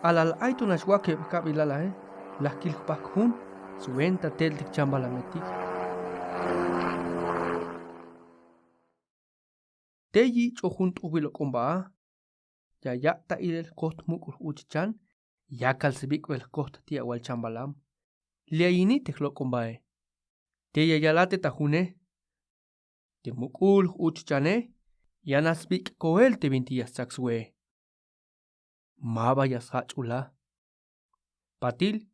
Alal aitu nashwake kabilala las kilpakun suenta teltik chambalametik. Teyi chojunt ubilo komba ya ta ilel kost mukul uchchan ya kalsibik wel kost tia wal chambalam. Liayini teklo kombae. Teya yalate tajune. Te mukul uchchane yanasbik koel te 20 sakswe. Maba yashachula. Patil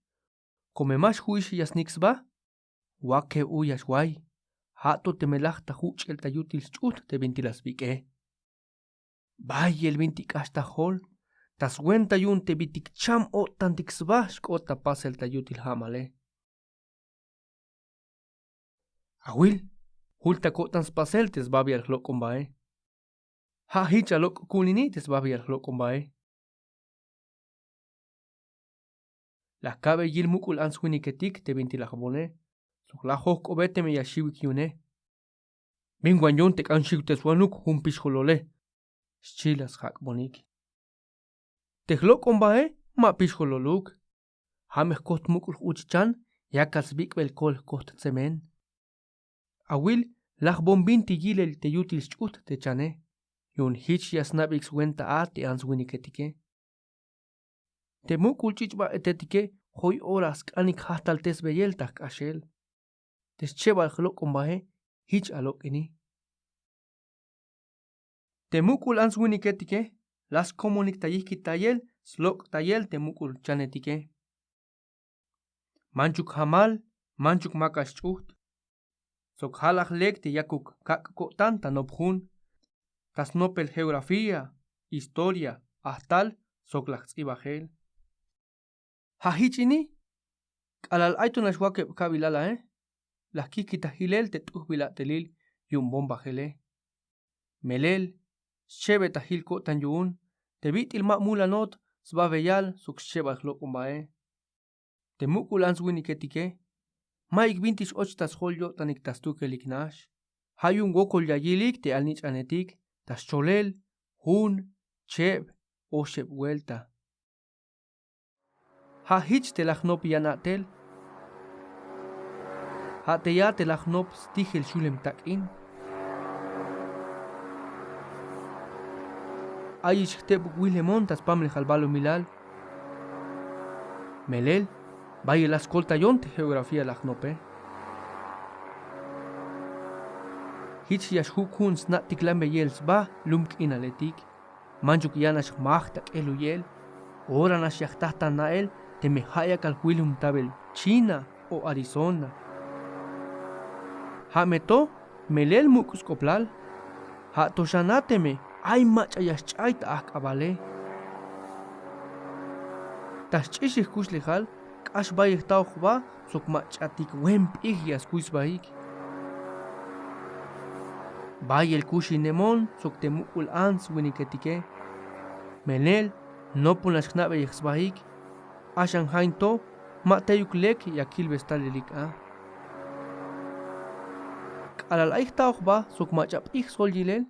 come más huish yasnixba wake uyashwai. Hato te melachta huch el tayutil chut te 20 las bike. Vaya el 20 hasta hol. Tas wenta yun te bitik cham o tantixbash kota pas el tayutil hamale. Awil, hulta kotans paseltes babi al hlokombae. Ha hicha lok kulinites babi al hlokombae. La cabe yil mukul answiniketik te 20 la jabone. Sok la hok obete me yashiwik yune. Mingwan yun tek anshik te swanuk humpish holole. Chilas hak bonik. Tehlok ombae ma pishhololuk. Hameh kost mukul uchchan yakas bikbel kol kost tsemen. Awil lach bombinti yilel te yutil chut te chane. Yun hich yasnabix wenta a te answiniketike. Te mukul chichba etetike hoy horas kanik hastal tes beyeltak ashel. Tes cheba hlok ombae hich alokini. Te mukul answiniketike las komunik tayiki tayel slok tayel te mukul chanetike. Manchuk hamal, manchuk makas chut. Sok halak lek te yakuk kak kotan tanopjun. Tas nopel geografía, historia, ahtal sok laks ibajel. Hahichini alal aitunash wake kabilala las kikita hilel te tuhbila telil yun bomba gele. Melel shebe tahil kotan yun te bitil ma mulanot sbaveyal sok sheba hlokumbae. Te mukul answiniketike maik 28 tas holyo tanik tas tukeliknash. Hayun gokol yayilik te alnich anetik tas cholel, hun, cheb o sheb vuelta. Ha hich te lachnop yanatel. Ha te ya te lachnop stigel shulem takin. Ayish teb wilemon tas pamle halbalo milal. Melel, vaya la escolta yonte geografía lachnope. Hich yash hukun snatik lambe yels ba lumk inaletik. Manjuk yanash mahtak eluyel. Ora nash yachtata nael te me haya calculum tabel China o Arizona. Ha meto melel mukus koplal. Ha toshanateme ay macha yash chaita akabale. Tas chishik kuslehal kash bayik tauchba sok machatik wemp igias kuisbaik. Bay el kushinemon sok te mukul ans winiketike. Menel no punash knabe yexbaik. Ashan hainto mateyuk lek yakil bestalelik a. Alal aik tauchba sok machap ik soljilel.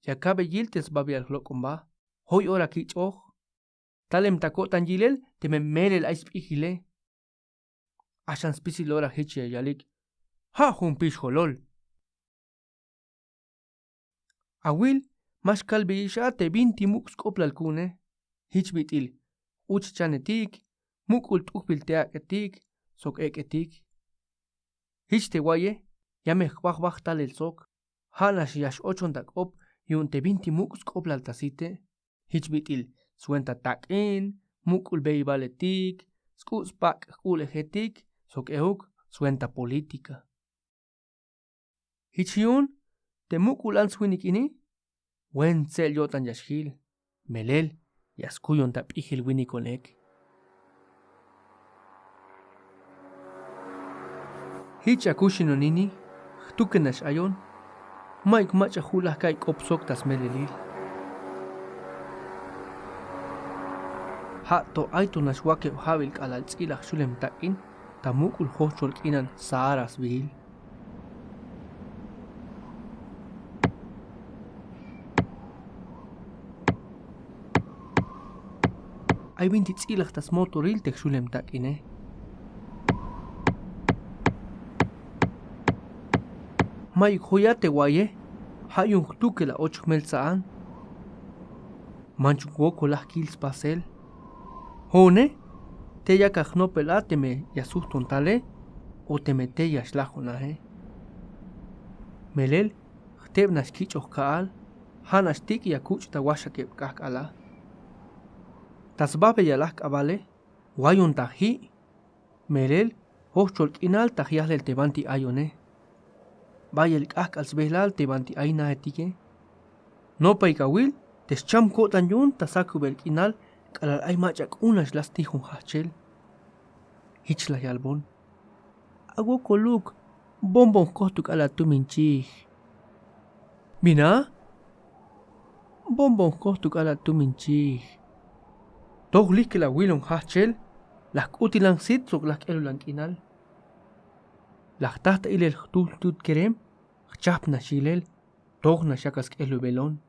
Yakabe yiltes babi al hlokomba. Hoy ora kichoch. Talem takotan yilel te me melel aispihile. Ashan spisi lora hichi yalik. Ha humpish holol. Awil mas kalbisha te 20 muks koplal kune. Hich bitil. Uch chanetik. Mukul tukbil teaketik. Sok eketik. Hich te waye. Yameh bach talel sok. Hanash yash ochondak op. Yun te 20 muks koplal tasite. Hich bitil. Suenta takin. Mukul beibaletik. Skus pak kulejetik. Sok euk. Suenta política. Hich yun. Te mukul answinikini. Wen sel yotan yashil. Melel. Yaskuyon tap ihil winikonek. Hich akushinonini. Tukenash ayon. Maik macha hulah kai kopsok tas melelil. Hato aitunash wake habil kalal tzilach shulem takin. Tamukul hochol kinan saaras bil. Ay binti tzilach tas motoril tek shulem takine. May khoyate waye. Hayun tuke la 8 mel saan. Manchuk woko lah kils pasel. Hone, te ya kajno pelate me yasuh tontale, o te mete ya shlajonahe. Melel, chteb nas kich kaal, hanas tik ya kuch ta washa keb kakala. Tas babe ya lak abale, wayon tahi. Melel, hochol kinal tahiahlel tebanti ayone. Bayel kak als behlal tebanti ayna etike. No paikawil, tescham kotan yun tasaku bel kinal, kalal ay machak unas las tijun hachel. Hichla yalbon. Ago koluk, bombon kohtuk ala tuminchih. Mina? Bombon kohtuk ala tuminchih. Tog lik la wilon hachel, lak utilang sitrok lak elulang kinal. Lak tahta ilel tut kerem, chap na shilel, tog na shakas elu belon.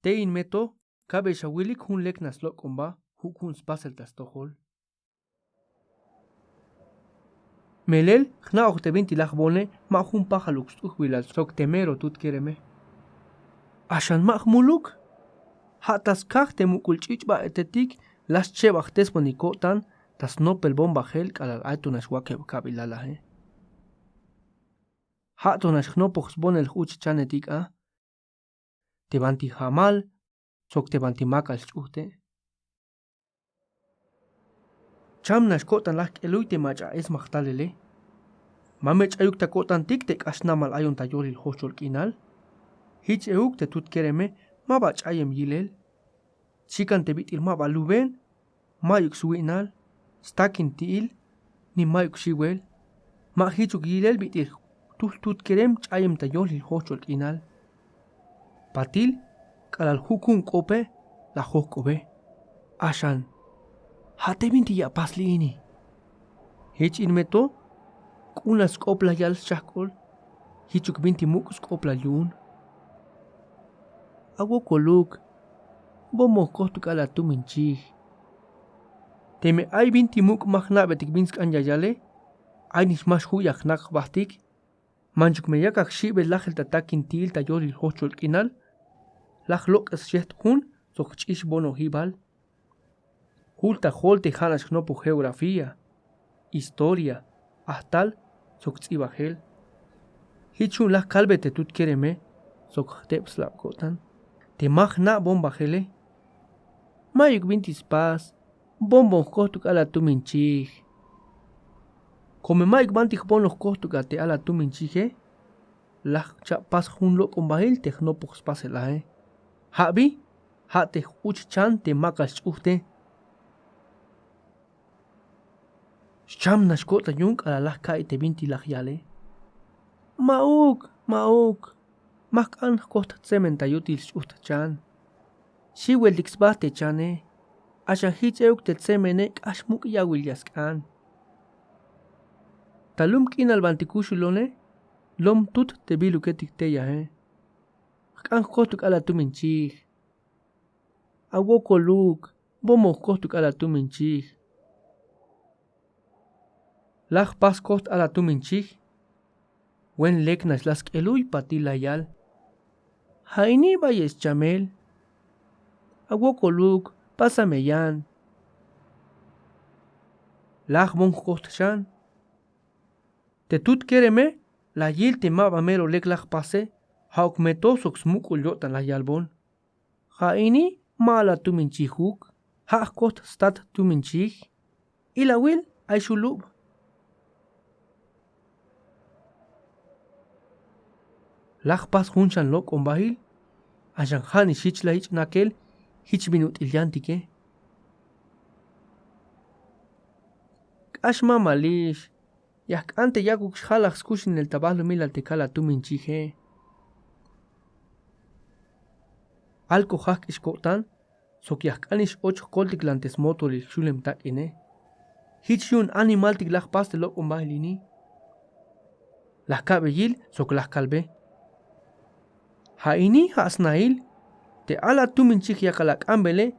Tein meto, kabe shawilik hun lek nas lokomba, hukun spasel tas tohol. Melel, khna ochte 20 lachbone, ma hun pajaluk stuhwilal sok temero tut kereme. Ashan mak muluk? Hatas kach mukul chichba etetik, las chebach tesponi kotan, tas nopel bomba gel kalal aitunas wakeb kabilala. Hatonas knopox bonel huch chanetik a. Tebanti jamal, sok tebanti makal chuhte. Chamnas kotan lak eluite macha es machtalele. Mamech ayukta kotan tiktek asnamal ayon tayolil hochol kinal. Hich eukte tut kereme, mabach ayem yilel. Chikan te bitil maba luben, mayuk suinal, stakin tiil, ni mayuk shiwel. Ma hichuk yilel bitil tut kerem chayem tayolil hochol kinal. Patil, kalal hukun kope, la hokobe. Ashan, hate binti ya pasli ini. Hich inmeto, kunas kopla yal shakol, hichuk binti mukus kopla yun. Ago koluk, bomo kohtuk ala tuminchih. Teme ay binti muk mahna betik binsk anyayale, ay nis mas huyak nak bahtik, manchuk meyakak shibe lachel tatakin til tayolil hochol kinal, lach lok es shet hun, sok chish bono hibal. Hulta holte hanas knopu geografía, historia, ahtal, sok tzibahel. Hichun lach kalbete tut kereme, sok tepslap kotan. Te mahna bomba hele. Mayuk bintis pas, bombon kohtuk ala tuminchih. Come mayuk bantik bonos kohtuk ate ala tuminchihe, lach chapas hun lo kombahil te hnopux paselahe. Habi, hate uch chan te makas chuhte. Cham nashkota yunk ala lach kai te binti lach yale. Mauk. Mak an kohta tsemen tayutil chuhta chan. Shiwel dixbate chane. Asha hich euk te tsemene ashmuk yawil yaskan. Talum kin al bantikushulone, lom tut te biluketik te yahe. Kan kohtuk ala tuminchih. Awoko luk, bomo kohtuk ala tuminchih. Lach pas koht ala tuminchih. Wen leknas las elui patila yal. Haini bayes chamel. Awoko luk, pásame yan. Lach mon koht chan. Te tut kereme, la yil te maba mero lek lach pase, hauk metosok smukul yotan la yalbon. Haini mala tuminchihuk, haak koht stat tuminchih. Ila wil ay shulub. Lach pas hunchan lok ombahil, ashan hani shich la hich nakel, hich minut ilyantike. Ashma malish, yak ante yakuk shalach skushin el tabalo mil altekala tuminchihe. Alko hak iskotan, sok yak anish 8 koltik lantes motolik shulem takine. Hich yun animaltik lach pas de lok ombahilini. Lach kabeyil sok lach kalbe. Haini hasnail. Te ala tuminchik yakalak ambele.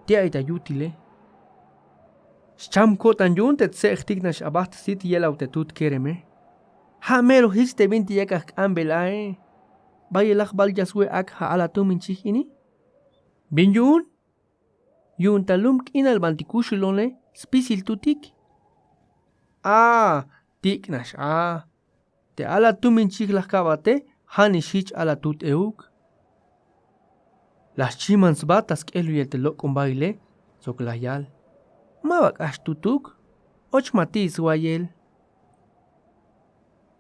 Te aita yutile. Scham kotan yun te tsechtik nash abaht sit yelau te tut kereme. Ha mero his te binti yakak ambelae. Bayelak bal jaswe ak ha ala tuminchik ini. Bin yun? Yun talum kinal bantikushulone spisil tutik. Tik nash Te ala tuminchik las kabate hani shich ala tut euk. Las chimans batas kelu yel te lokon baile sok layal. Mabak ashtutuk och matiz wayel.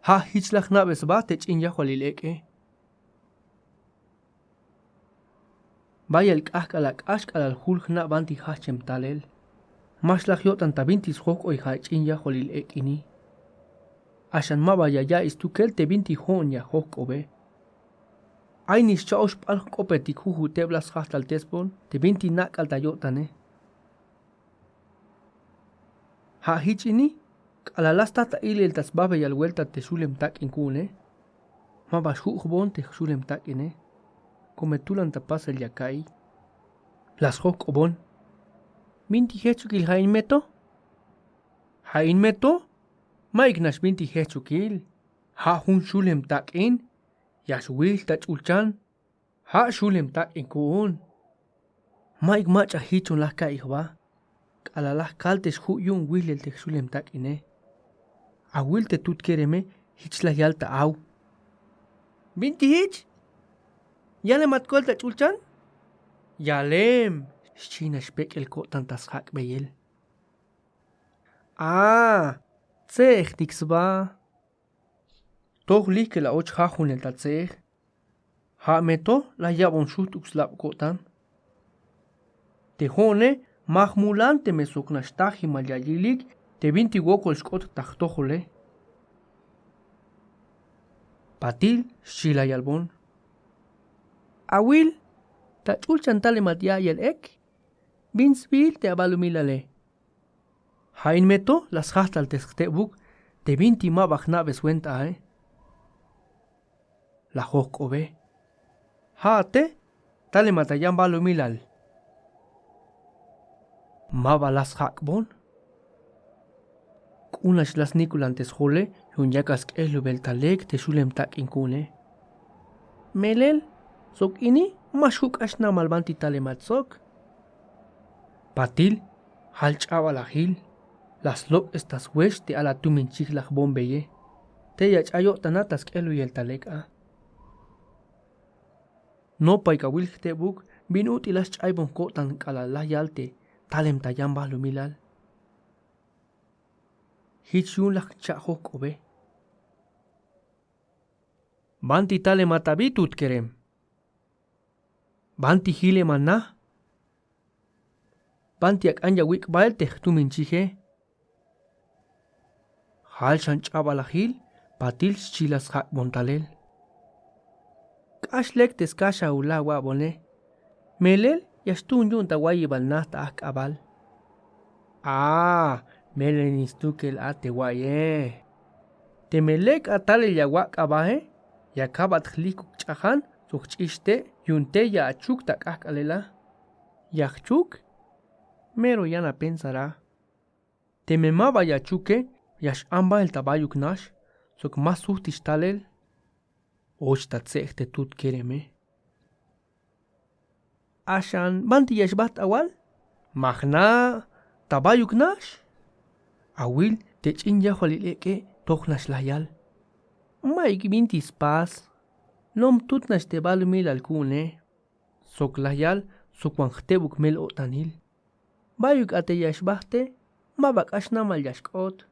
Ha hichlach nabes bate chinya holileke. Bayel kahkalak ashkalal hulk na banti hachem talel. Mashlach yotan tabintis hok oy ha chinya holilekini. Ashan mabaya ya istukel te binti honya hok obe. Ainis chaosh pal kopetik huhu teblas hastal tespon te binti nak alta yotane. Ha hichini alalasta ta ilel tas babe yal vuelta te sulem tak inkune. Mabash hukbon te sulem tak ine. Cometulan tapas el yakai. Las hok obon. Binti hechukil hain meto? Hain meto? Maignash binti hechukil. Ha hun sulem tak in. Yashwil tach ulchan. Ha sulem tak inkun. Maig macha hichun las kaihwa. Alalah kaltes hu yun willel te sulem tak ine. A will te tut kereme hich la yalta au. Binti hich? Yale matkol ta chulchan? Yalem. China spek el ko tantas hak beyel. Tsech dixba. Toch like la och hajun el tatsech. Ha meto la yabon shut uxlap kotan. Te hone mahmulante me suknashtahi malyayilik te binti wokol skot tahtojole. Patil shila yalbon. Awil ta chulchan tale matia yel ek. Binsbil te abalumilale. Hain meto las hastal testebuk te binti mabach naves wenta La hok obe. Haate tale matayan balumilal. Maba las hakbon. Kunash las nikulantes hole yun yakas elubel talek te sulem tak inkune. Melel sok ini mashuk ashna malbanti tale matsok. Patil halch abalahil. Las lok estas wesh te ala tuminchik lach bombeye. Te yach ayo tanatas elu yel talek No paikawil te buk bin utilas chaibon kotan kalala yalte. Talem tayan balumilal. Hichun lak chahok obe. Banti tale matabitut kerem. Banti hile manna. Banti ak anja wik balte tuminchije. Hal shan chabalahil patil chilas hak montalel. Kashlek teskasha ula wabone. Melel yastun yun tawayi balnasta ak abal. Melenistuk el atewaye. Temelek atale yawak abahe. Yakabat hlikuk chahan. Suchiste yunte ya achuk tak ak alela. Yachuk. Mero yana pensará. Tememaba yachuke. Yash amba el tabayuk nash. Sok mas suhtish talel. Och tatsech te tut kereme. Ashan banti yashbat awal? Magna tabayuk nash? Awil te chinja holileke toch nash layal. Maik bintis pas. Lom tut nash te balumil alkune. Sok layal sok wangtebuk mel otanil. Bayuk ate yashbahte. Mabak ashna mal yashkot.